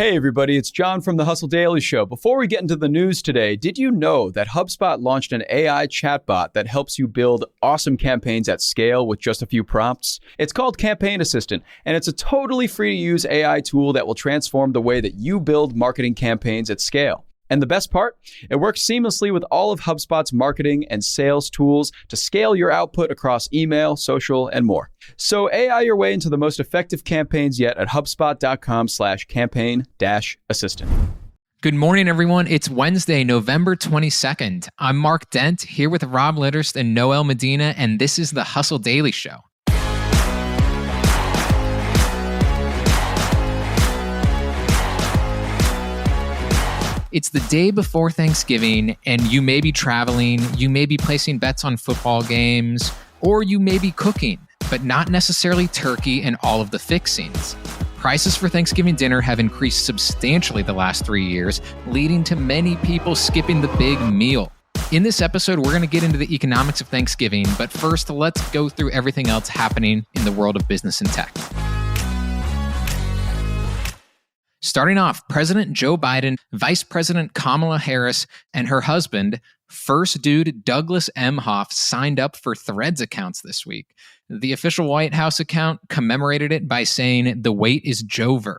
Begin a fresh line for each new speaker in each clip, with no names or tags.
Hey everybody, it's John from the Hustle Daily Show. Before we get into the news today, did you know that HubSpot launched an AI chatbot that helps you build awesome campaigns at scale with just a few prompts? It's called Campaign Assistant, and it's a totally free-to-use AI tool that will transform the way that you build marketing campaigns at scale. And the best part? It works seamlessly with all of HubSpot's marketing and sales tools to scale your output across email, social, and more. So AI your way into the most effective campaigns yet at HubSpot.com/campaign-assistant.
Good morning, everyone. It's Wednesday, November 22nd. I'm Mark Dent here with Rob Litterst and Noelle Medina, and this is the Hustle Daily Show. It's the day before Thanksgiving, and you may be traveling, you may be placing bets on football games, or you may be cooking, but not necessarily turkey and all of the fixings. Prices for Thanksgiving dinner have increased substantially the last 3 years, leading to many people skipping the big meal. In this episode, we're going to get into the economics of Thanksgiving, but first, let's go through everything else happening in the world of business and tech. Starting off, President Joe Biden, Vice President Kamala Harris, and her husband, First Dude Douglas Emhoff, signed up for Threads accounts this week. The official White House account commemorated it by saying, "The wait is Jover."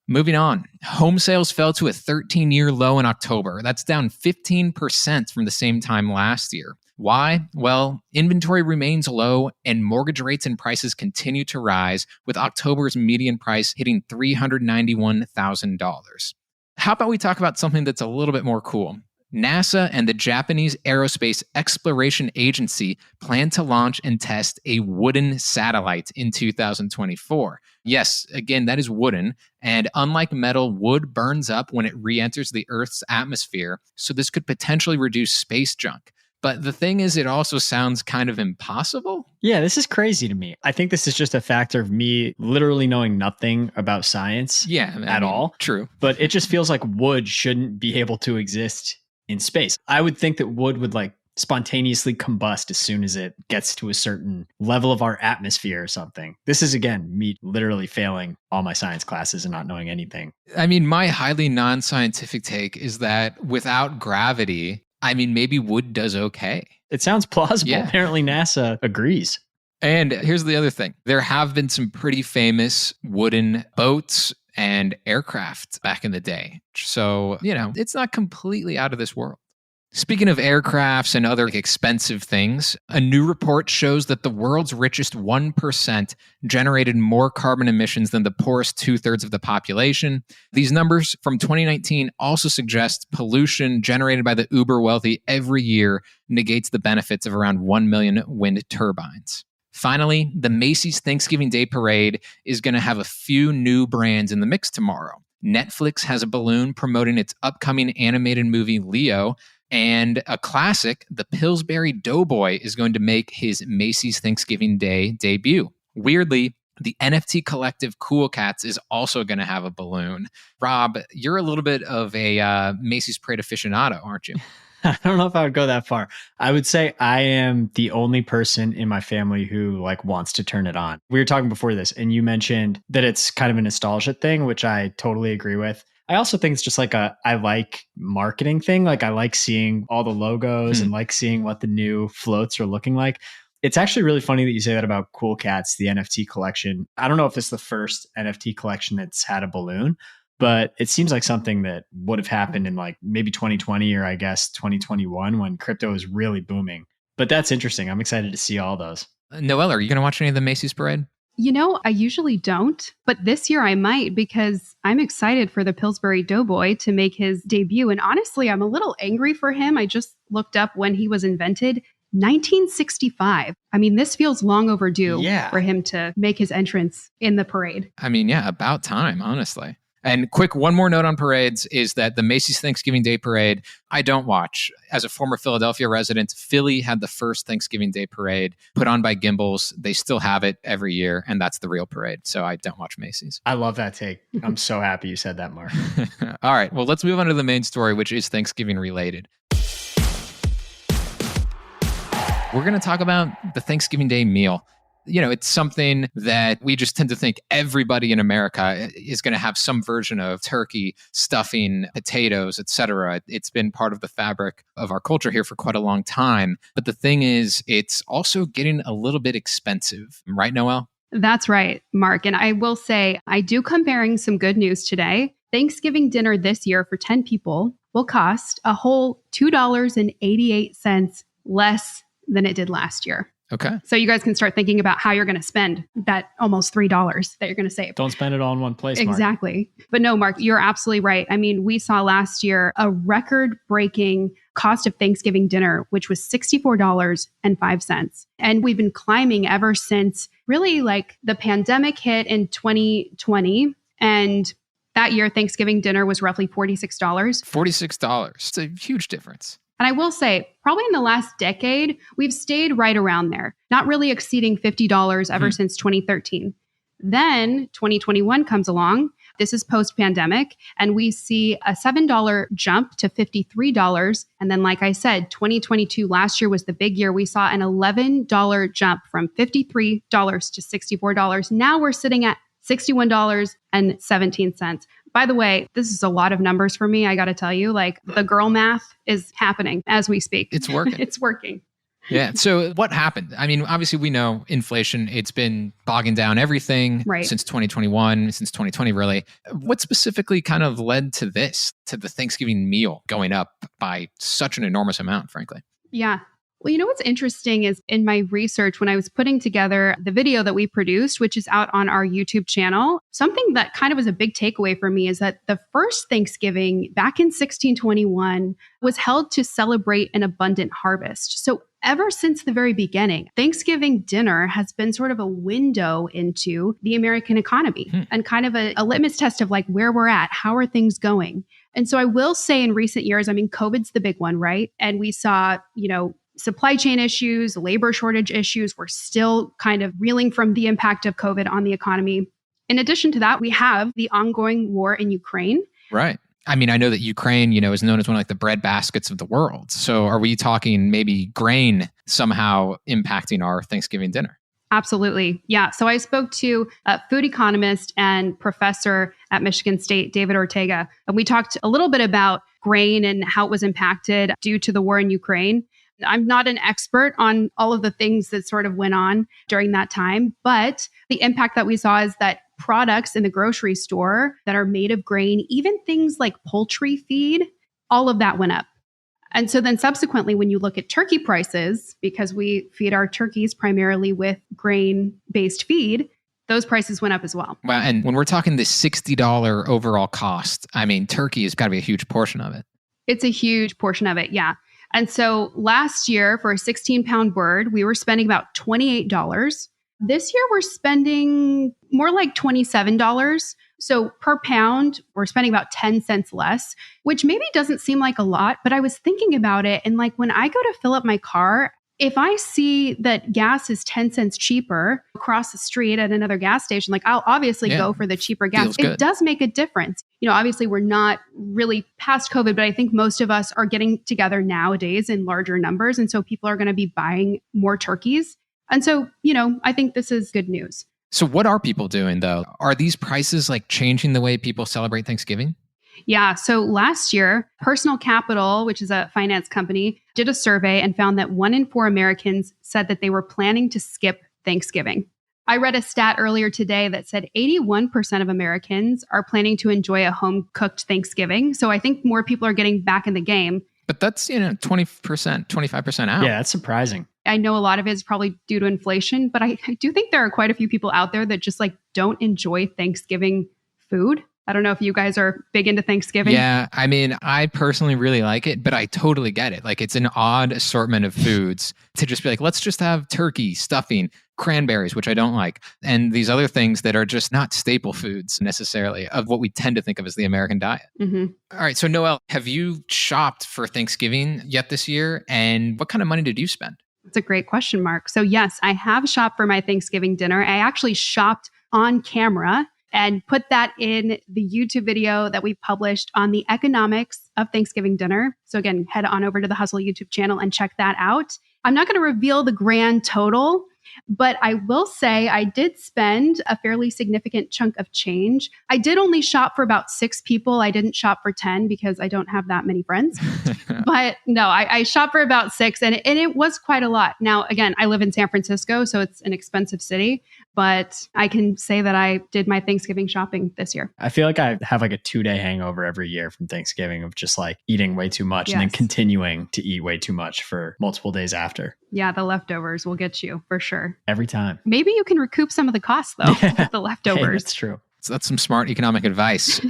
Moving on, home sales fell to a 13-year low in October. That's down 15% from the same time last year. Why? Well, inventory remains low and mortgage rates and prices continue to rise, with October's median price hitting $391,000. How about we talk about something that's a little bit more cool? NASA and the Japanese Aerospace Exploration Agency plan to launch and test a wooden satellite in 2024. Yes, again, that is wooden. And unlike metal, wood burns up when it re-enters the Earth's atmosphere, so this could potentially reduce space junk. But the thing is, it also sounds kind of impossible.
Yeah, this is crazy to me. I think this is just a factor of me literally knowing nothing about science at all.
True.
But it just feels like wood shouldn't be able to exist in space. I would think that wood would spontaneously combust as soon as it gets to a certain level of our atmosphere or something. This is, again, me literally failing all my science classes and not knowing anything.
I mean, my highly non-scientific take is that without gravity, maybe wood does okay.
It sounds plausible.
Yeah.
Apparently NASA agrees.
And here's the other thing. There have been some pretty famous wooden boats and aircraft back in the day. So, it's not completely out of this world. Speaking of aircrafts and other expensive things, a new report shows that the world's richest 1% generated more carbon emissions than the poorest 2/3 of the population. These numbers from 2019 also suggest pollution generated by the uber wealthy every year negates the benefits of around 1 million wind turbines. Finally, the Macy's Thanksgiving Day Parade is going to have a few new brands in the mix tomorrow. Netflix has a balloon promoting its upcoming animated movie Leo, and a classic, the Pillsbury Doughboy, is going to make his Macy's Thanksgiving Day debut. Weirdly, the NFT collective Cool Cats is also going to have a balloon. Rob, you're a little bit of a Macy's Parade aficionado, aren't you?
I don't know if I would go that far. I would say I am the only person in my family who wants to turn it on. We were talking before this, and you mentioned that it's kind of a nostalgia thing, which I totally agree with. I also think it's just I like marketing thing. I like seeing all the logos and seeing what the new floats are looking like. It's actually really funny that you say that about Cool Cats, the NFT collection. I don't know if it's the first NFT collection that's had a balloon, but it seems like something that would have happened in maybe 2020 or I guess 2021 when crypto was really booming. But that's interesting. I'm excited to see all those.
Noelle, are you going to watch any of the Macy's Parade?
I usually don't, but this year I might because I'm excited for the Pillsbury Doughboy to make his debut. And honestly, I'm a little angry for him. I just looked up when he was invented, 1965. This feels long overdue for him to make his entrance in the parade.
About time, honestly. And quick, one more note on parades is that the Macy's Thanksgiving Day Parade, I don't watch. As a former Philadelphia resident, Philly had the first Thanksgiving Day Parade put on by Gimbals. They still have it every year, and that's the real parade. So I don't watch Macy's.
I love that take. I'm so happy you said that, Mark.
All right, well, let's move on to the main story, which is Thanksgiving related. We're going to talk about the Thanksgiving Day meal. It's something that we just tend to think everybody in America is going to have some version of turkey, stuffing, potatoes, etc. It's been part of the fabric of our culture here for quite a long time. But the thing is, it's also getting a little bit expensive, right, Noelle?
That's right, Mark. And I will say, I do come bearing some good news today. Thanksgiving dinner this year for 10 people will cost a whole $2.88 less than it did last year.
Okay.
So you guys can start thinking about how you're going to spend that almost $3 that you're going to save.
Don't spend it all in one place, Mark.
Exactly. But no, Mark, you're absolutely right. I mean, we saw last year a record-breaking cost of Thanksgiving dinner, which was $64.05. And we've been climbing ever since really like the pandemic hit in 2020. And that year, Thanksgiving dinner was roughly $46.
$46. It's a huge difference.
And I will say, probably in the last decade, we've stayed right around there, not really exceeding $50 ever since 2013. Then 2021 comes along. This is post-pandemic, and we see a $7 jump to $53. And then, like I said, 2022 last year was the big year. We saw an $11 jump from $53 to $64. Now we're sitting at $61.17. By the way, this is a lot of numbers for me. I got to tell you, like the girl math is happening as we speak.
It's working.
It's working.
Yeah. So what happened? I mean, obviously we know inflation, it's been bogging down everything since 2021, since 2020, really. What specifically kind of led to this, to the Thanksgiving meal going up by such an enormous amount, frankly?
Yeah. Well, you know what's interesting is in my research, when I was putting together the video that we produced, which is out on our YouTube channel, something that kind of was a big takeaway for me is that the first Thanksgiving back in 1621 was held to celebrate an abundant harvest. So ever since the very beginning, Thanksgiving dinner has been sort of a window into the American economy and kind of a litmus test of like where we're at, how are things going? And so I will say in recent years, I mean, COVID's the big one, right? And we saw, supply chain issues, labor shortage issues. We're still kind of reeling from the impact of COVID on the economy. In addition to that, we have the ongoing war in Ukraine.
Right. I mean, I know that Ukraine, is known as one of like the bread baskets of the world. So are we talking maybe grain somehow impacting our Thanksgiving dinner?
Absolutely. Yeah. So I spoke to a food economist and professor at Michigan State, David Ortega, and we talked a little bit about grain and how it was impacted due to the war in Ukraine. I'm not an expert on all of the things that sort of went on during that time, but the impact that we saw is that products in the grocery store that are made of grain, even things like poultry feed, all of that went up. And so then subsequently, when you look at turkey prices, because we feed our turkeys primarily with grain-based feed, those prices went up as well.
Wow. And when we're talking the $60 overall cost, I mean, turkey has got to be a huge portion of it.
It's a huge portion of it, yeah. And so last year for a 16-pound bird, we were spending about $28. This year we're spending more like $27. So per pound, we're spending about 10 cents less, which maybe doesn't seem like a lot, but I was thinking about it. And like when I go to fill up my car, if I see that gas is 10 cents cheaper across the street at another gas station, like I'll obviously go for the cheaper gas. It does make a difference. Obviously we're not really past COVID, but I think most of us are getting together nowadays in larger numbers. And so people are going to be buying more turkeys. And so, I think this is good news.
So what are people doing though? Are these prices like changing the way people celebrate Thanksgiving?
Yeah. So last year, Personal Capital, which is a finance company, did a survey and found that 1 in 4 Americans said that they were planning to skip Thanksgiving. I read a stat earlier today that said 81% of Americans are planning to enjoy a home-cooked Thanksgiving. So I think more people are getting back in the game.
But that's, 20%, 25% out.
Yeah, that's surprising.
I know a lot of it is probably due to inflation, but I do think there are quite a few people out there that just like don't enjoy Thanksgiving food. I don't know if you guys are big into Thanksgiving.
Yeah, I mean, I personally really like it, but I totally get it. Like it's an odd assortment of foods to just be like, let's just have turkey, stuffing, cranberries, which I don't like, and these other things that are just not staple foods necessarily of what we tend to think of as the American diet.
Mm-hmm.
All right, so Noelle, have you shopped for Thanksgiving yet this year? And what kind of money did you spend?
That's a great question, Mark. So yes, I have shopped for my Thanksgiving dinner. I actually shopped on camera and put that in the YouTube video that we published on the economics of Thanksgiving dinner. So again, head on over to the Hustle YouTube channel and check that out. I'm not going to reveal the grand total, But I will say I did spend a fairly significant chunk of change. I did only shop for about 6 people. I didn't shop for 10 because I don't have that many friends. But no, I shopped for about 6 and it was quite a lot. Now, again, I live in San Francisco, so it's an expensive city, but I can say that I did my Thanksgiving shopping this year.
I feel like I have like a 2-day hangover every year from Thanksgiving of just like eating way too much and then continuing to eat way too much for multiple days after.
Yeah, the leftovers will get you for sure.
Every time.
Maybe you can recoup some of the costs though, with the leftovers.
Hey, that's true.
So that's some smart economic advice.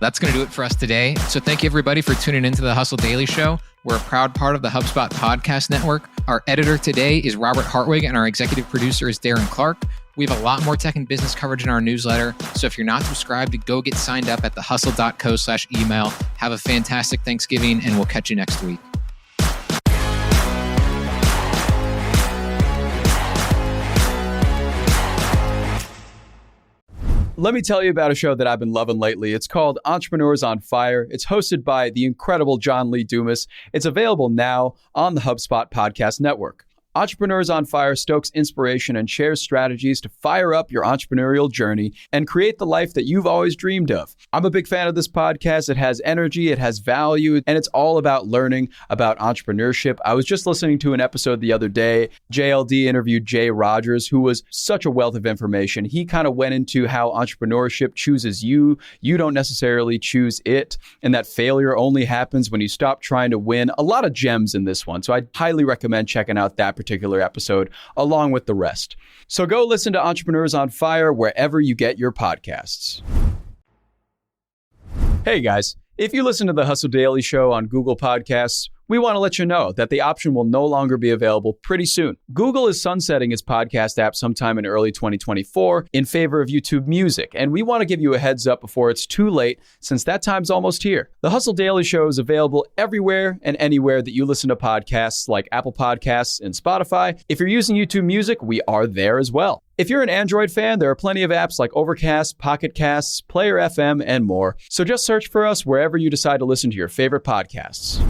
That's going to do it for us today. So thank you everybody for tuning into the Hustle Daily Show. We're a proud part of the HubSpot podcast network. Our editor today is Robert Hartwig and our executive producer is Darren Clarke. We have a lot more tech and business coverage in our newsletter. So if you're not subscribed, go get signed up at thehustle.co/email. Have a fantastic Thanksgiving and we'll catch you next week.
Let me tell you about a show that I've been loving lately. It's called Entrepreneurs on Fire. It's hosted by the incredible John Lee Dumas. It's available now on the HubSpot podcast network. Entrepreneurs on Fire stokes inspiration and shares strategies to fire up your entrepreneurial journey and create the life that you've always dreamed of. I'm a big fan of this podcast. It has energy, it has value, and it's all about learning about entrepreneurship. I was just listening to an episode the other day. JLD interviewed Jay Rogers, who was such a wealth of information. He kind of went into how entrepreneurship chooses you. You don't necessarily choose it, and that failure only happens when you stop trying to win. A lot of gems in this one, so I highly recommend checking out that particular episode along with the rest. So go listen to Entrepreneurs on Fire wherever you get your podcasts. Hey guys, if you listen to the Hustle Daily Show on Google Podcasts, we want to let you know that the option will no longer be available pretty soon. Google is sunsetting its podcast app sometime in early 2024 in favor of YouTube Music, and we want to give you a heads up before it's too late since that time's almost here. The Hustle Daily Show is available everywhere and anywhere that you listen to podcasts like Apple Podcasts and Spotify. If you're using YouTube Music, we are there as well. If you're an Android fan, there are plenty of apps like Overcast, Pocket Casts, Player FM, and more. So just search for us wherever you decide to listen to your favorite podcasts.